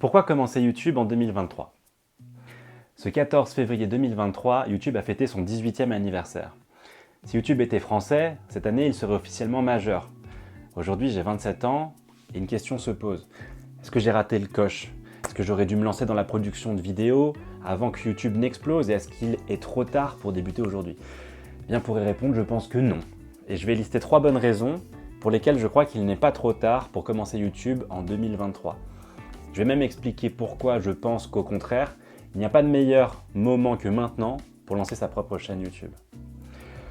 Pourquoi commencer YouTube en 2023? Ce 14 février 2023, YouTube a fêté son 18e anniversaire. Si YouTube était français, cette année il serait officiellement majeur. Aujourd'hui j'ai 27 ans et une question se pose. Est-ce que j'ai raté le coche? Est-ce que j'aurais dû me lancer dans la production de vidéos avant que YouTube n'explose et est-ce qu'il est trop tard pour débuter aujourd'hui? Bien pour y répondre, je pense que non. Et je vais lister 3 bonnes raisons pour lesquelles je crois qu'il n'est pas trop tard pour commencer YouTube en 2023. Je vais même expliquer pourquoi je pense qu'au contraire, il n'y a pas de meilleur moment que maintenant pour lancer sa propre chaîne YouTube.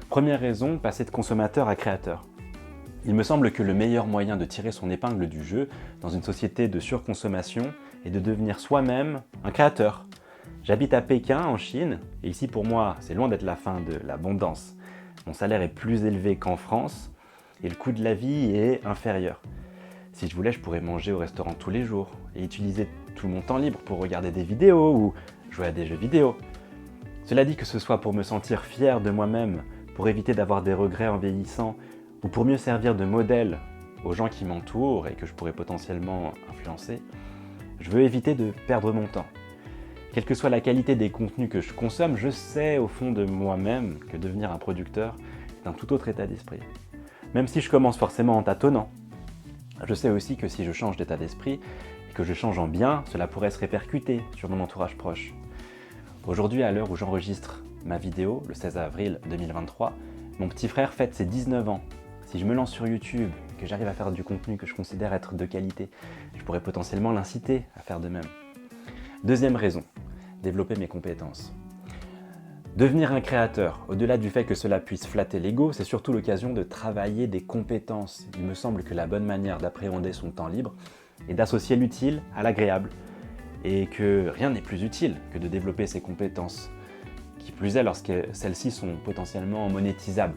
Première raison, passer de consommateur à créateur. Il me semble que le meilleur moyen de tirer son épingle du jeu dans une société de surconsommation est de devenir soi-même un créateur. J'habite à Pékin, en Chine, et ici pour moi, c'est loin d'être la fin de l'abondance. Mon salaire est plus élevé qu'en France et le coût de la vie est inférieur. Si je voulais, je pourrais manger au restaurant tous les jours et utiliser tout mon temps libre pour regarder des vidéos ou jouer à des jeux vidéo. Cela dit, que ce soit pour me sentir fier de moi-même, pour éviter d'avoir des regrets en vieillissant, ou pour mieux servir de modèle aux gens qui m'entourent et que je pourrais potentiellement influencer, je veux éviter de perdre mon temps. Quelle que soit la qualité des contenus que je consomme, je sais au fond de moi-même que devenir un producteur est un tout autre état d'esprit. Même si je commence forcément en tâtonnant, je sais aussi que si je change d'état d'esprit et que je change en bien, cela pourrait se répercuter sur mon entourage proche. Aujourd'hui, à l'heure où j'enregistre ma vidéo, le 16 avril 2023, mon petit frère fête ses 19 ans. Si je me lance sur YouTube et que j'arrive à faire du contenu que je considère être de qualité, je pourrais potentiellement l'inciter à faire de même. Deuxième raison, développer mes compétences. Devenir un créateur, au-delà du fait que cela puisse flatter l'ego, c'est surtout l'occasion de travailler des compétences. Il me semble que la bonne manière d'appréhender son temps libre est d'associer l'utile à l'agréable et que rien n'est plus utile que de développer ses compétences, qui plus est lorsque celles-ci sont potentiellement monétisables.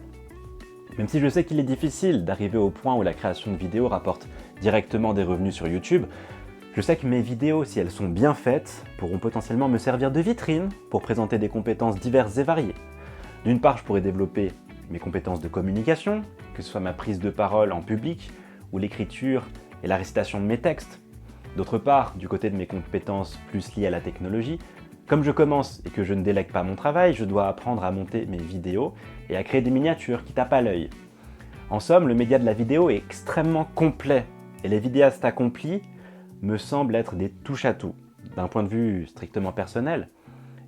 Même si je sais qu'il est difficile d'arriver au point où la création de vidéos rapporte directement des revenus sur YouTube, je sais que mes vidéos, si elles sont bien faites, pourront potentiellement me servir de vitrine pour présenter des compétences diverses et variées. D'une part, je pourrais développer mes compétences de communication, que ce soit ma prise de parole en public ou l'écriture et la récitation de mes textes. D'autre part, du côté de mes compétences plus liées à la technologie, comme je commence et que je ne délègue pas mon travail, je dois apprendre à monter mes vidéos et à créer des miniatures qui tapent à l'œil. En somme, le média de la vidéo est extrêmement complet et les vidéastes accomplis me semblent être des touche-à-tout. D'un point de vue strictement personnel,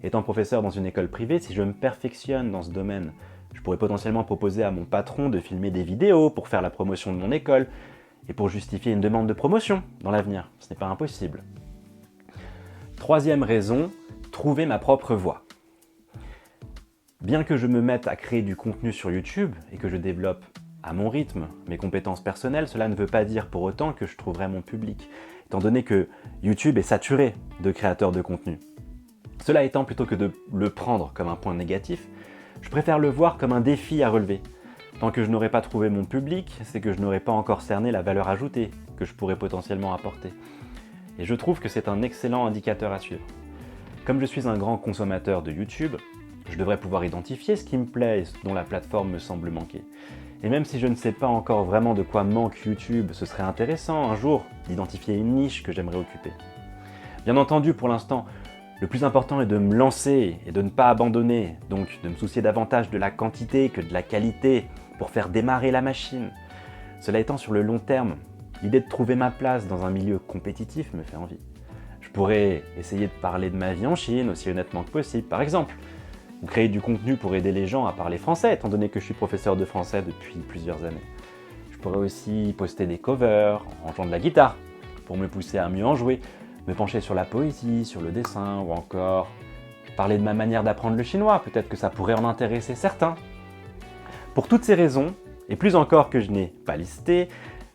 étant professeur dans une école privée, si je me perfectionne dans ce domaine, je pourrais potentiellement proposer à mon patron de filmer des vidéos pour faire la promotion de mon école et pour justifier une demande de promotion dans l'avenir. Ce n'est pas impossible. Troisième raison, trouver ma propre voie. Bien que je me mette à créer du contenu sur YouTube et que je développe à mon rythme mes compétences personnelles, cela ne veut pas dire pour autant que je trouverai mon public, étant donné que YouTube est saturé de créateurs de contenu. Cela étant, plutôt que de le prendre comme un point négatif, je préfère le voir comme un défi à relever. Tant que je n'aurai pas trouvé mon public, c'est que je n'aurai pas encore cerné la valeur ajoutée que je pourrais potentiellement apporter. Et je trouve que c'est un excellent indicateur à suivre. Comme je suis un grand consommateur de YouTube, je devrais pouvoir identifier ce qui me plaît et ce dont la plateforme me semble manquer. Et même si je ne sais pas encore vraiment de quoi manque YouTube, ce serait intéressant un jour d'identifier une niche que j'aimerais occuper. Bien entendu, pour l'instant, le plus important est de me lancer et de ne pas abandonner, donc de me soucier davantage de la quantité que de la qualité pour faire démarrer la machine. Cela étant, sur le long terme, l'idée de trouver ma place dans un milieu compétitif me fait envie. Je pourrais essayer de parler de ma vie en Chine aussi honnêtement que possible, par exemple, ou créer du contenu pour aider les gens à parler français, étant donné que je suis professeur de français depuis plusieurs années. Je pourrais aussi poster des covers en jouant de la guitare, pour me pousser à mieux en jouer, me pencher sur la poésie, sur le dessin, ou encore parler de ma manière d'apprendre le chinois, peut-être que ça pourrait en intéresser certains. Pour toutes ces raisons, et plus encore que je n'ai pas listé,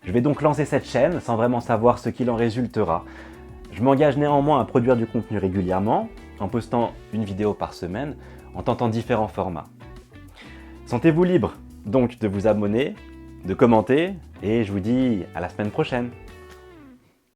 je vais donc lancer cette chaîne sans vraiment savoir ce qu'il en résultera. Je m'engage néanmoins à produire du contenu régulièrement, en postant une vidéo par semaine, en tentant différents formats. Sentez-vous libre donc de vous abonner, de commenter, et je vous dis à la semaine prochaine.